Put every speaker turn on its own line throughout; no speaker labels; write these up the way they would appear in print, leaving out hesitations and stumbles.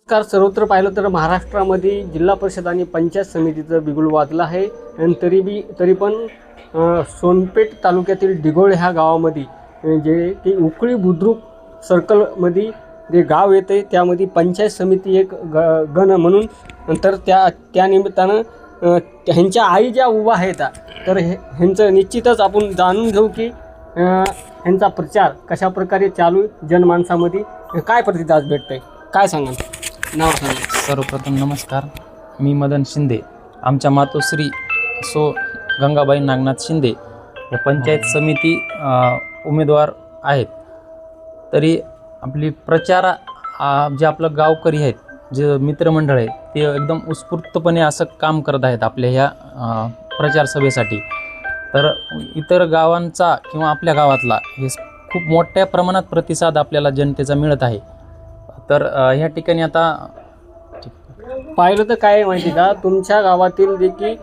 Car सर्वत्र पाहिलं तर महाराष्ट्रामध्ये जिल्हा परिषद आणि पंचायत समितीचं बिगुल वाजलं आहे आणि तरी पण सोनपेठ तालुक्यातील डिगोळ ह्या गावामध्ये जे की उकळी बुद्रुक सर्कलमध्ये जे गाव येते त्यामध्ये पंचायत समिती एक गण म्हणून नंतर त्या निमित्तानं ह्यांच्या आई ज्या उभा आहेत तर ह्यांचं निश्चितच आपण जाणून घेऊ की ह्यांचा प्रचार कशा प्रकारे चालू जनमानसामध्ये काय प्रतिसाद भेटतंय काय सांगा नाव सांगा.
सर्वप्रथम नमस्कार, मी मदन शिंदे. आमच्या मातोश्री सो गंगाबाई नागनाथ शिंदे या पंचायत समिती उमेदवार आहेत. तरी आपली प्रचार जे आपलं गावकरी आहेत, जे मित्रमंडळ आहे, ते एकदम उत्स्फूर्तपणे असं काम करत आहेत आपल्या ह्या प्रचार सभेसाठी. तर इतर गावांचा किंवा आपल्या गावातला हे खूप मोठ्या प्रमाणात प्रतिसाद आपल्याला जनतेचा मिळत आहे. तर ह्या ठिकाणी आता
पाहिलं तर काय माहिती का, तुमच्या गावातील जे की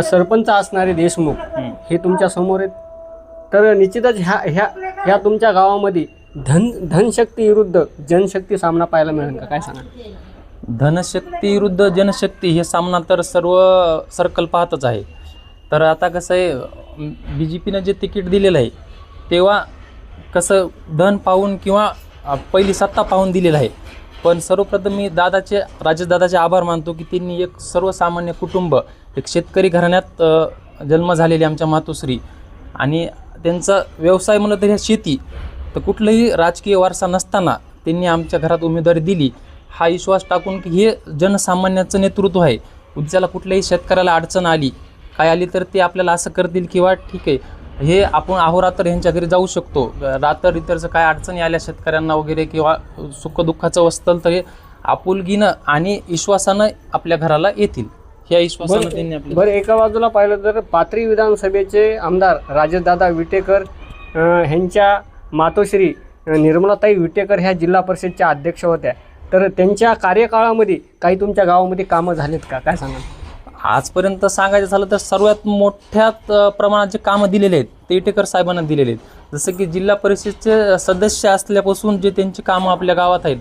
सरपंच असणारे देशमुख हे तुमच्या समोर आहेत. तर निश्चितच ह्या तुमच्या गावामध्ये धनशक्ती विरुद्ध जनशक्ती सामना पाहायला मिळेल का, काय सांगा.
धनशक्ती विरुद्ध जनशक्ती हे सामना तर सर्व सर्कल पाहतच आहे. तर आता कसं आहे, BJPनं जे तिकीट दिलेलं आहे तेव्हा कसं धन पाहून किंवा पहिली सत्ता पाहून दिलेलं आहे. पण सर्वप्रथम मी राजेशदादाचे आभार मानतो की त्यांनी एक सर्वसामान्य कुटुंब, एक शेतकरी घराण्यात जन्म झालेले आमच्या मातोश्री, आणि त्यांचा व्यवसाय म्हणलं तर ह्या शेती, तर कुठलंही राजकीय वारसा नसताना त्यांनी आमच्या घरात उमेदवारी दिली. हा विश्वास टाकून की हे जनसामान्याचं नेतृत्व आहे. उद्याला कुठल्याही शेतकऱ्याला अडचण आली, काय आली, तर ते आपल्याला असं करतील किंवा ठीक आहे, हे आपण अहोरात्र ह्यांच्या घरी जाऊ शकतो. रात्र इतरचं काय अडचणी आल्या शेतकऱ्यांना वगैरे किंवा सुखदुःखाचं वस्तल, तर हे आपुलकीनं आणि विश्वासानं आपल्या घराला येतील, ह्या विश्वासानं त्यांनी आपल्या.
बरं, एका बाजूला पाहिलं तर पाथरी विधानसभेचे आमदार राजेशदादा विटेकर ह्यांच्या मातोश्री निर्मलाताई विटेकर ह्या जिल्हा परिषदच्या अध्यक्ष होत्या. तर त्यांच्या कार्यकाळामध्ये काही तुमच्या गावामध्ये कामं झालीत का, काय सांगा.
आजपर्यंत सांगायचं झालं तर सर्वात मोठ्या प्रमाणात जे कामं दिलेले आहेत ते विटेकर साहेबांना दिलेले आहेत. जसं की जिल्हा परिषदचे सदस्य असल्यापासून जे त्यांची कामं आपल्या गावात आहेत,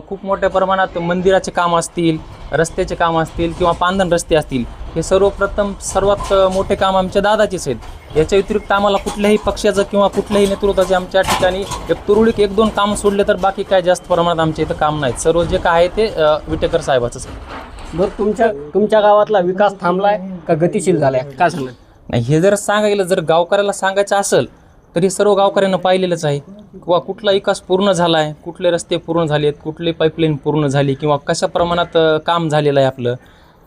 खूप मोठ्या प्रमाणात मंदिराचे कामं असतील, रस्त्याचे कामं असतील किंवा पांधन रस्ते असतील, हे सर्वात मोठे काम आमच्या दादाचेच आहेत. याच्या व्यतिरिक्त आम्हाला कुठल्याही पक्षाचं किंवा कुठल्याही नेतृत्वाचे आमच्या ठिकाणी एक तुरळक 1-2 कामं सोडले तर बाकी काय जास्त प्रमाणात आमच्या इथं काम नाहीत. सर्व जे काय आहे ते विटेकर साहेबाचंच आहे.
बरं, तुमच्या गावातला विकास थांबलाय का गतिशील झालाय, काय सांगा.
नाही, हे जर सांगायला जर गावकऱ्याला सांगायचं असेल तर हे सर्व गावकऱ्यांना पाहिलेलंच आहे किंवा कुठला विकास पूर्ण झाला आहे, कुठले रस्ते पूर्ण झाले आहेत, कुठली पाईपलाईन पूर्ण झाली किंवा कशा प्रमाणात काम झालेलं आहे आपलं,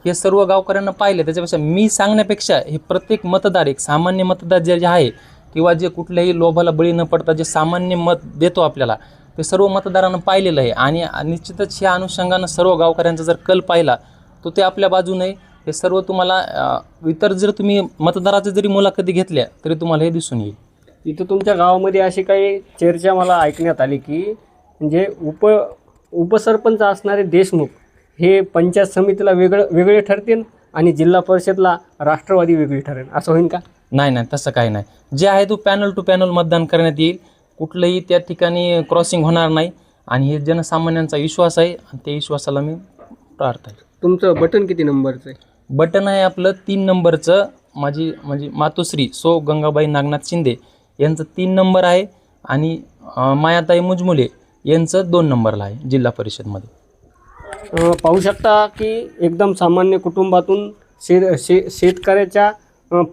हे सर्व गावकऱ्यांना पाहिलं. त्याच्यापेक्षा मी सांगण्यापेक्षा हे प्रत्येक मतदार, एक सामान्य मतदार जे आहे किंवा जे कुठल्याही लोभाला बळी न पडता जे सामान्य मत देतो आपल्याला, ते सर्व मतदारांना पाहिलेलं आहे. आणि निश्चितच ह्या अनुषंगानं सर्व गावकऱ्यांचा जर कल पाहिला तो ते आपल्या बाजूने हे सर्व तुम्हाला इतर जर तुम्ही मतदाराचे जरी मुलाखती घेतल्या तरी तुम्हाला हे दिसून येईल.
इथं तुमच्या गावामध्ये अशी काही चर्चा मला ऐकण्यात आली की म्हणजे उपसरपंच असणारे देशमुख हे पंचायत समितीला वेगळे ठरतील आणि जिल्हा परिषदला राष्ट्रवादी वेगळी ठरेल, असं होईल का.
नाही, तसं काही नाही. जे आहे तो पॅनल टू पॅनल मतदान करण्यात येईल. कुठलंही त्या ठिकाणी क्रॉसिंग होणार नाही आणि हे जनसामान्यांचा विश्वास आहे आणि त्या विश्वासाला मी प्रार्थ आहे.
तुमचं बटन किती नंबरचं आहे.
बटन आहे आपलं 3 नंबरचं. माझी म्हणजे मातोश्री सो गंगाबाई नागनाथ शिंदे यांचं 3 नंबर आहे आणि मायाताई मुजमुले यांचं 2 नंबरला आहे जिल्हा परिषदमध्ये.
पाहू शकता की एकदम सामान्य कुटुंबातून शेतकऱ्याच्या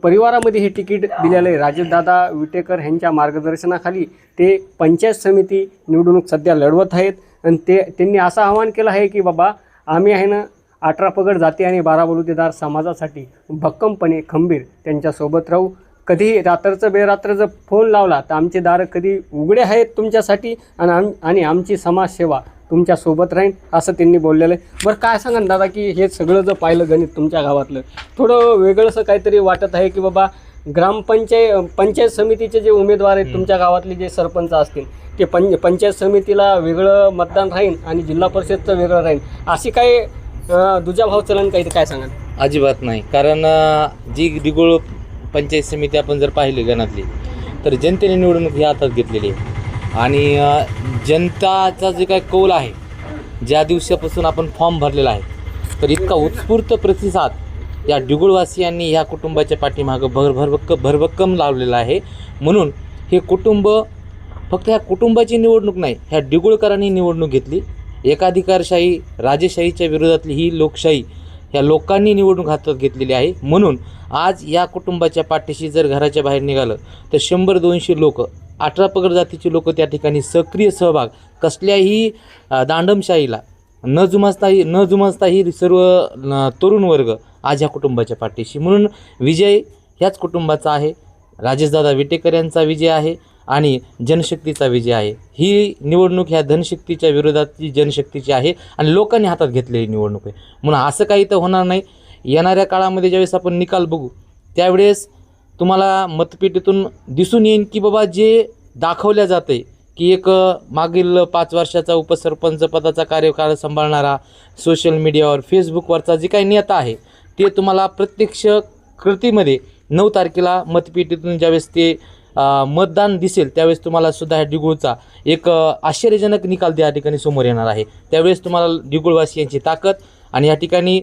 परिवारामध्ये हे तिकीट दिलेलं आहे. राजेशदादा विटेकर ह्यांच्या मार्गदर्शनाखाली ते पंचायत समिती निवडणूक सध्या लढवत आहेत आणि त्यांनी असं आवाहन केलं आहे की बाबा, आम्ही आहे ना 18 पगड जाती आणि 12 बलुतेदार समाजासाठी भक्कमपणे खंबीर त्यांच्यासोबत राहू. कधी रात्रचं बेरात्र जर फोन लावला तर आमचे दार कधी उघडे आहेत तुमच्यासाठी आणि आमची समाजसेवा तुमच्यासोबत राहील, असं त्यांनी बोललेलं आहे. बरं, काय सांगा दादा की हे सगळं जर पाहिलं गणित तुमच्या गावातलं थोडं वेगळंसं काहीतरी वाटत आहे की बाबा पंचायत समितीचे जे उमेदवार आहेत तुमच्या गावातले जे सरपंच असतील ते पंचायत समितीला वेगळं मतदान राहील आणि जिल्हा परिषदचं वेगळं राहील, अशी काही दुजाभाव चलन काही, काय सांगा.
अजिबात नाही. कारण जी दिगोळ पंचायत समिती आपण जर पाहिली गणातली तर जनतेने निवडणूक ही हातात घेतलेली आहे आणि जनताचा जे काही कौल आहे ज्या दिवसापासून आपण फॉर्म भरलेला आहे, तर इतका उत्स्फूर्त प्रतिसाद या डिगुळवासियांनी ह्या कुटुंबाच्या पाठीमागं भरभक्कम लावलेला आहे. म्हणून हे कुटुंब फक्त ह्या कुटुंबाची निवडणूक नाही, ह्या डिगुळकरांनी निवडणूक घेतली. एकाधिकारशाही राजेशाहीच्या विरोधातली ही लोकशाही ह्या लोकांनी निवडणूक हातात घेतलेली आहे. म्हणून आज या कुटुंबाच्या पाठीशी जर घराच्या बाहेर निघालं तर 100-200 लोक, 18 पगड जातीचे लोक त्या ठिकाणी सक्रिय सहभाग, कसल्याही दांडमशाहीला न जुमाजता ही सर्व तरुण वर्ग आज ह्या कुटुंबाच्या पाठीशी. म्हणून विजय ह्याच कुटुंबाचा आहे, राजेशदादा विटेकर यांचा विजय आहे आणि जनशक्तीचा विजय आहे. ही निवडणूक ह्या धनशक्तीच्या विरोधातली जनशक्तीची आहे आणि लोकांनी हातात घेतलेली निवडणूक आहे. म्हणून असं काही तर होणार नाही. येणाऱ्या काळामध्ये ज्यावेळेस आपण निकाल बघू त्यावेळेस तुम्हाला मतपेटीतून दिसून येईल की बाबा जे दाखवल्या जाते की एक मागील 5 वर्षाचा उपसरपंच पदाचा कार्यकाळ सांभाळणारा, सोशल मीडियावर फेसबुकवरचा जे काही नेता आहे ते तुम्हाला प्रत्यक्ष कृतीमध्ये 9 तारखेला मतपेटीतून ज्यावेळेस ते मतदान दिसेल त्यावेळेस तुम्हाला सुद्धा ह्या डिगुळचा एक आश्चर्यजनक निकाल त्या ठिकाणी समोर येणार आहे. त्यावेळेस तुम्हाला डिगुळवासियांची ताकद आणि या ठिकाणी